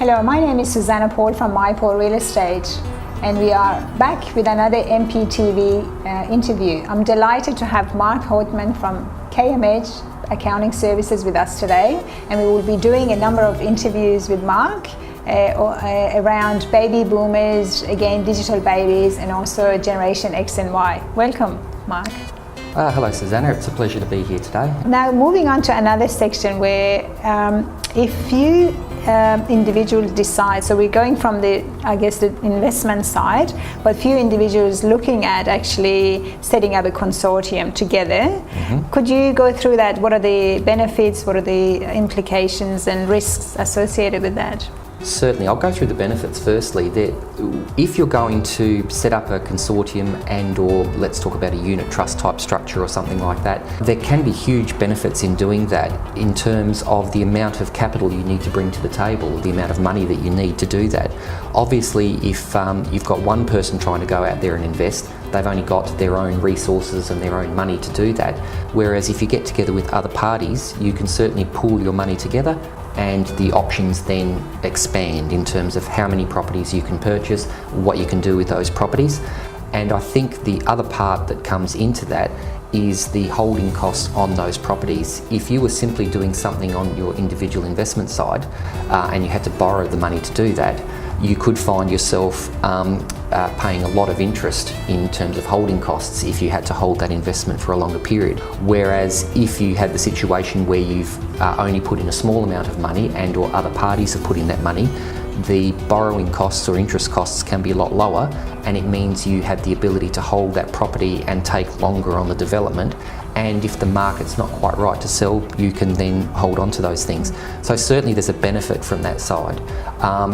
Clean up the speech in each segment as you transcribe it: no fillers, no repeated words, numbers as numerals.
Hello, my name is Meier Paul from Meier Paul Real Estate, and we are back with another MPTV interview. I'm delighted to have Mark Houtman from KMH Accounting Services with us today, and we will be doing a number of interviews with Mark around baby boomers, again digital babies, and also Generation X and Y. Welcome, Mark. Hello Susanna, it's a pleasure to be here today. Now moving on to another section where if you individuals decide, so we're going from the investment side, but few individuals looking at actually setting up a consortium together. Mm-hmm. Could you go through that? What are the benefits, what are the implications and risks associated with that? Certainly, I'll go through the benefits firstly. That if you're going to set up a consortium or let's talk about a unit trust type structure or something like that, there can be huge benefits in doing that in terms of the amount of capital you need to bring to the table, the amount of money that you need to do that. Obviously, if you've got one person trying to go out there and invest, they've only got their own resources and their own money to do that. Whereas if you get together with other parties, you can certainly pool your money together, and the options then expand in terms of how many properties you can purchase, what you can do with those properties. And I think the other part that comes into that is the holding costs on those properties. If you were simply doing something on your individual investment side and you had to borrow the money to do that, you could find yourself paying a lot of interest in terms of holding costs if you had to hold that investment for a longer period. Whereas if you had the situation where you've only put in a small amount of money and or other parties have put in that money, the borrowing costs or interest costs can be a lot lower, and it means you have the ability to hold that property and take longer on the development. And if the market's not quite right to sell, you can then hold on to those things. So certainly there's a benefit from that side.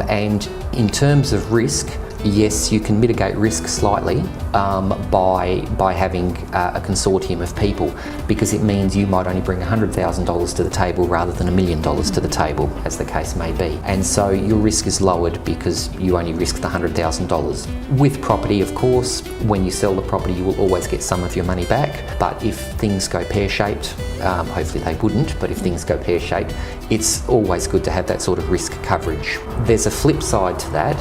And in terms of risk, yes, you can mitigate risk slightly by having a consortium of people, because it means you might only bring $100,000 to the table rather than $1 million to the table, as the case may be. And so your risk is lowered because you only risk the $100,000. With property, of course, when you sell the property, you will always get some of your money back. But if things go pear-shaped, hopefully they wouldn't, but if things go pear-shaped, it's always good to have that sort of risk coverage. There's a flip side to that,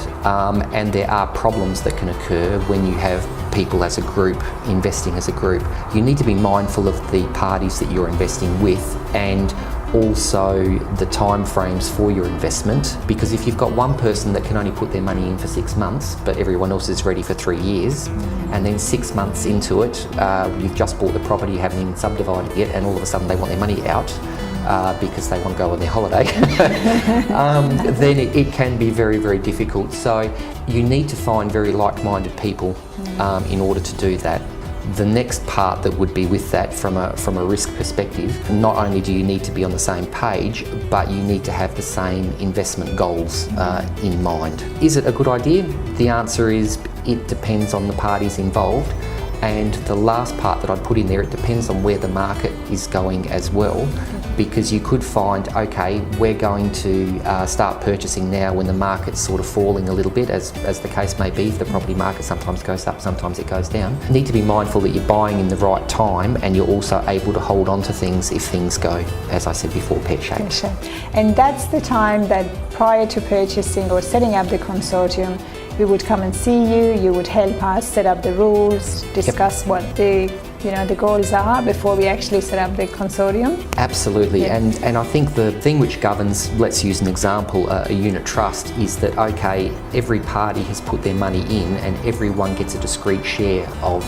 and there are problems that can occur when you have people as a group investing as a group. You need to be mindful of the parties that you're investing with and also the time frames for your investment, because if you've got one person that can only put their money in for 6 months but everyone else is ready for 3 years, and then 6 months into it you've just bought the property, you haven't even subdivided yet, and all of a sudden they want their money out because they want to go on their holiday, then it can be very, very difficult. So you need to find very like-minded people in order to do that. The next part that would be with that from a risk perspective, not only do you need to be on the same page, but you need to have the same investment goals in mind. Is it a good idea? The answer is it depends on the parties involved. And the last part that I'd put in there, it depends on where the market is going as well, because you could find, okay, we're going to start purchasing now when the market's sort of falling a little bit, as the case may be. If the property market sometimes goes up, sometimes it goes down. You need to be mindful that you're buying in the right time, and you're also able to hold on to things if things go, as I said before, pear-shaped. And that's the time that prior to purchasing or setting up the consortium, we would come and see you, you would help us set up the rules, discuss what the goals are before we actually set up the consortium. Absolutely, yeah. And I think the thing which governs, let's use an example, a unit trust, is that, okay, every party has put their money in and everyone gets a discrete share of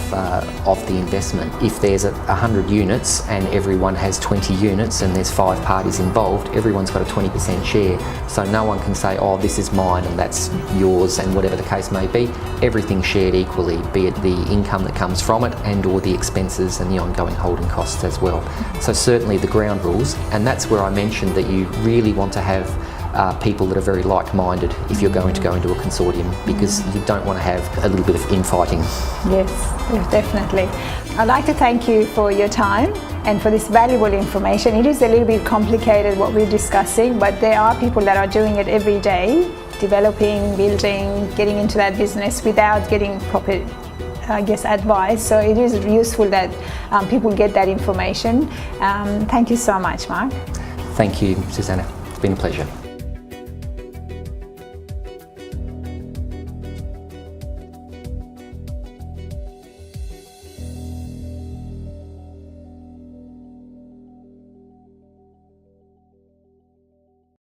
the investment. If there's 100 units and everyone has 20 units and there's 5 parties involved, everyone's got a 20% share. So no one can say, oh, this is mine and that's yours, and whatever the case may be. Everything's shared equally, be it the income that comes from it and or the expenses and the ongoing holding costs as well. So certainly the ground rules, and that's where I mentioned that you really want to have people that are very like-minded if you're going to go into a consortium, because you don't want to have a little bit of infighting. Yes, definitely. I'd like to thank you for your time and for this valuable information. It is a little bit complicated what we're discussing, but there are people that are doing it every day, developing, building, getting into that business without getting proper advice. So it is useful that people get that information. Thank you so much, Mark. Thank you, Susanna. It's been a pleasure.